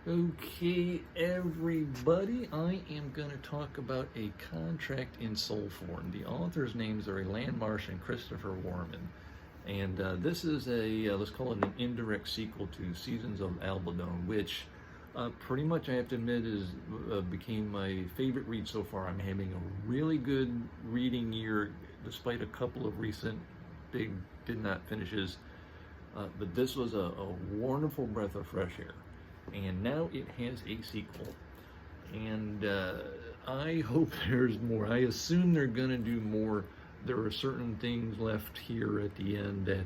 Okay, everybody, I am going to talk about A Contract in Sol Forne. The authors' names are Elan, Marche, and Christopher Warman. And this is let's call it an indirect sequel to Seasons of Albion, which pretty much I have to admit became my favorite read so far. I'm having a really good reading year, despite a couple of recent big did not finishes. But this was a wonderful breath of fresh air. And now it has a sequel, and I hope there's more. I assume they're gonna do more. There are certain things left here at the end that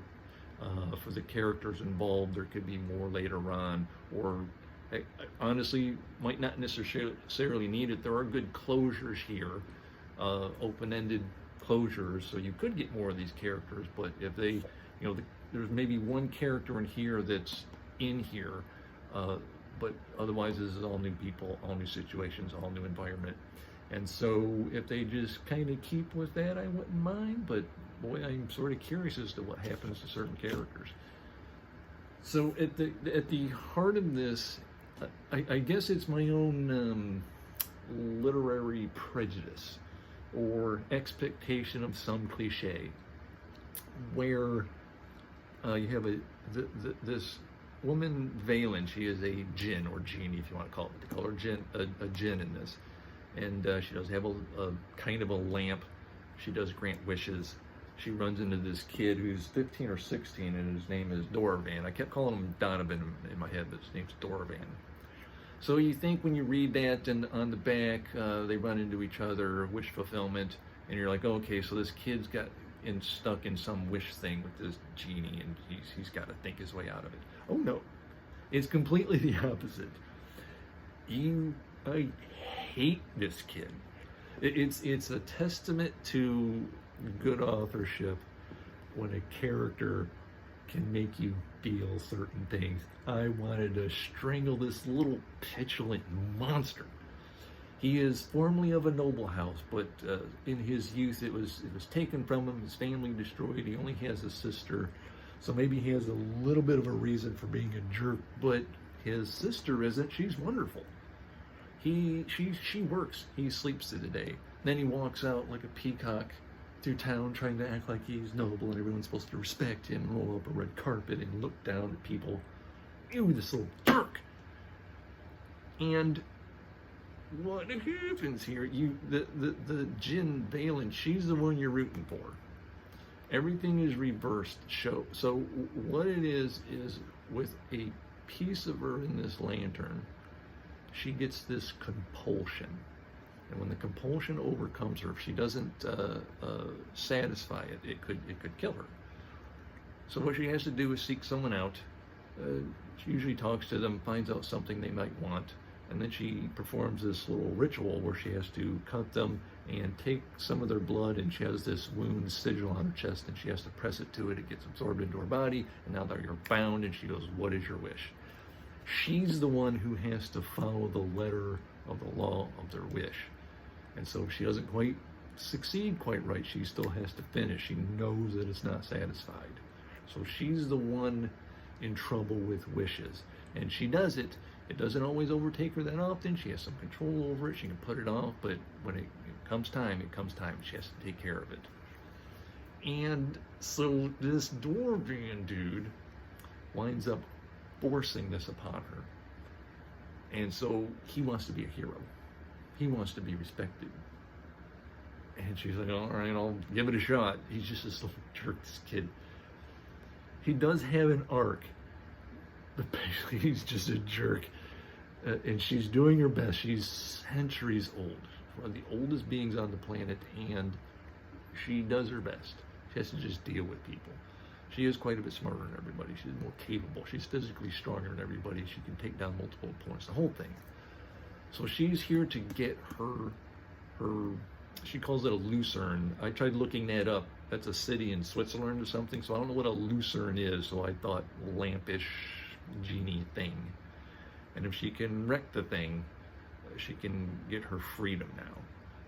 for the characters involved, there could be more later on, or honestly might not necessarily need it. There are good closures here, open-ended closures, so you could get more of these characters. But if they, there's maybe one character in here that's in here. But otherwise, this is all new people, all new situations, all new environment. And so if they just kind of keep with that, I wouldn't mind. But boy, I'm sort of curious as to what happens to certain characters. So at the heart of this, I guess it's my own literary prejudice or expectation of some cliche, where you have this woman, Valen. She is a djinn, or genie if you want to call it. They call her a djinn in this. And she does have a kind of a lamp. She does grant wishes. She runs into this kid who's 15 or 16, and his name is Doravan. I kept calling him Donovan in my head, but his name's Doravan. So you think when you read that, and on the back, they run into each other, wish fulfillment, and you're like, oh, okay, so this kid's stuck in some wish thing with this genie, and he's got to think his way out of it. Oh no, it's completely the opposite. I hate this kid. It's a testament to good authorship when a character can make you feel certain things. I wanted to strangle this little petulant monster. He is formerly of a noble house, but in his youth it was taken from him, his family destroyed. He only has a sister, so maybe he has a little bit of a reason for being a jerk, but his sister isn't. She's wonderful. She works, he sleeps through the day. Then he walks out like a peacock through town trying to act like he's noble and everyone's supposed to respect him, roll up a red carpet and look down at people. Ew, this little jerk. And what happens here? The djinn Valen, she's the one you're rooting for. Everything is reversed. So what it is with a piece of her in this lantern, she gets this compulsion. And when the compulsion overcomes her, if she doesn't satisfy it, it could kill her. So what she has to do is seek someone out. She usually talks to them, finds out something they might want, and then she performs this little ritual where she has to cut them and take some of their blood, and she has this wound sigil on her chest, and she has to press it to it. It gets absorbed into her body, and now that you're bound, and she goes, what is your wish? She's the one who has to follow the letter of the law of their wish. And so if she doesn't quite succeed quite right, she still has to finish. She knows that it's not satisfied. So she's the one in trouble with wishes. And she does it. It doesn't always overtake her that often. She has some control over it. She can put it off, but when it comes time, it comes time. She has to take care of it. And so this Doravan dude winds up forcing this upon her. And so he wants to be a hero. He wants to be respected. And she's like, all right, I'll give it a shot. He's just this little jerk, this kid. He does have an arc, but basically he's just a jerk. And she's doing her best. She's centuries old, one of the oldest beings on the planet, and she does her best. She has to just deal with people. She is quite a bit smarter than everybody. She's more capable. She's physically stronger than everybody. She can take down multiple opponents, the whole thing. So she's here to get her, she calls it a lucerne. I tried looking that up. That's a city in Switzerland or something, so I don't know what a lucerne is, so I thought lampish genie thing. And if she can wreck the thing, she can get her freedom now.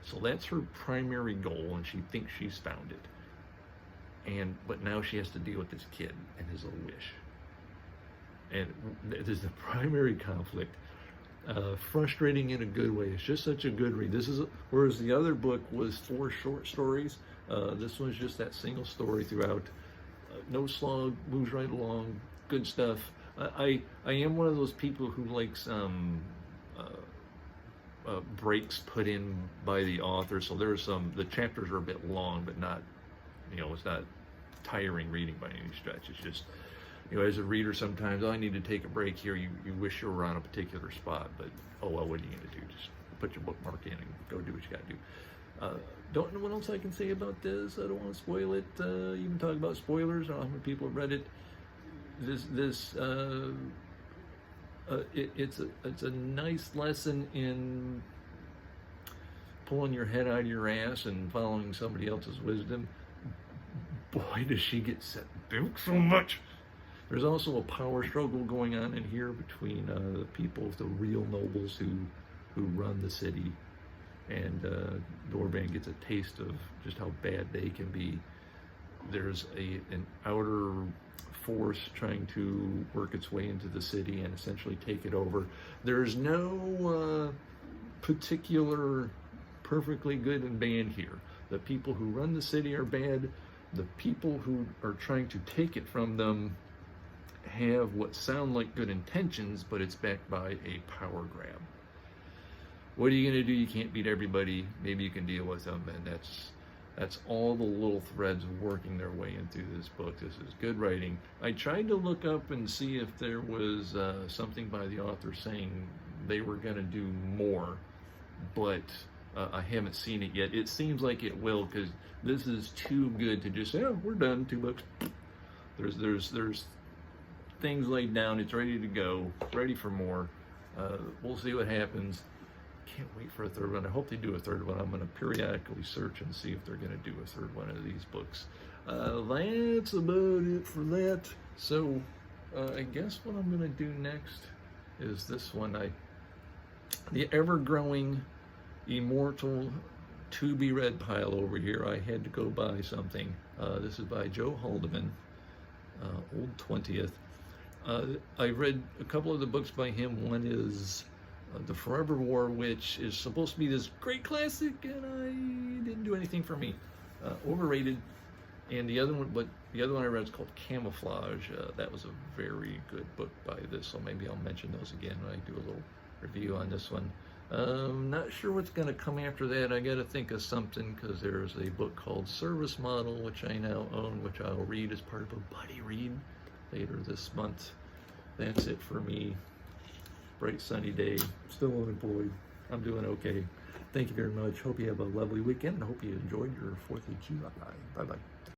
So that's her primary goal, and she thinks she's found it. But now she has to deal with this kid and his little wish. And there's the primary conflict. Frustrating in a good way. It's just such a good read. Whereas the other book was 4 short stories. This one's just that single story throughout. No slog, moves right along, good stuff. I am one of those people who likes breaks put in by the author. So there's the chapters are a bit long, but not, it's not tiring reading by any stretch. It's just, as a reader, sometimes, I need to take a break here. You wish you were on a particular spot, but oh well, what are you going to do? Just put your bookmark in and go do what you got to do. Don't know what else I can say about this. I don't want to spoil it. Even talk about spoilers. I don't know how many people have read it. It's a nice lesson in pulling your head out of your ass and following somebody else's wisdom. Boy, does she get set back so much. There's also a power struggle going on in here between the people, the real nobles who run the city, and Warman gets a taste of just how bad they can be. There's an outer force trying to work its way into the city and essentially take it over. There's no particular perfectly good and bad here. The people who run the city are bad. The people who are trying to take it from them have what sound like good intentions, but it's backed by a power grab. What are you going to do? You can't beat everybody. Maybe you can deal with them, and that's all the little threads working their way into this book. This is good writing. I tried to look up and see if there was something by the author saying they were going to do more, but I haven't seen it yet. It seems like it will, because this is too good to just say, oh, we're done, 2 books. There's things laid down. It's ready to go, ready for more. We'll see what happens. Can't wait for a 3rd one. I hope they do a 3rd one. I'm going to periodically search and see if they're going to do a 3rd one of these books. That's about it for that. So I guess what I'm going to do next is this one. The ever-growing, immortal, to-be-read pile over here. I had to go buy something. This is by Joe Haldeman, Old 20th. I've read a couple of the books by him. One is The Forever War, which is supposed to be this great classic, and I didn't do anything for me. Overrated. And the other one I read is called Camouflage. That was a very good book by this, so maybe I'll mention those again when I do a little review on this one. Not sure what's going to come after that. I got to think of something, because there's a book called Service Model, which I now own, which I'll read as part of a buddy read later this month. That's it for me. Bright sunny day, still unemployed. I'm doing okay. Thank you very much. Hope you have a lovely weekend. I hope you enjoyed your 4th of July. Bye-bye.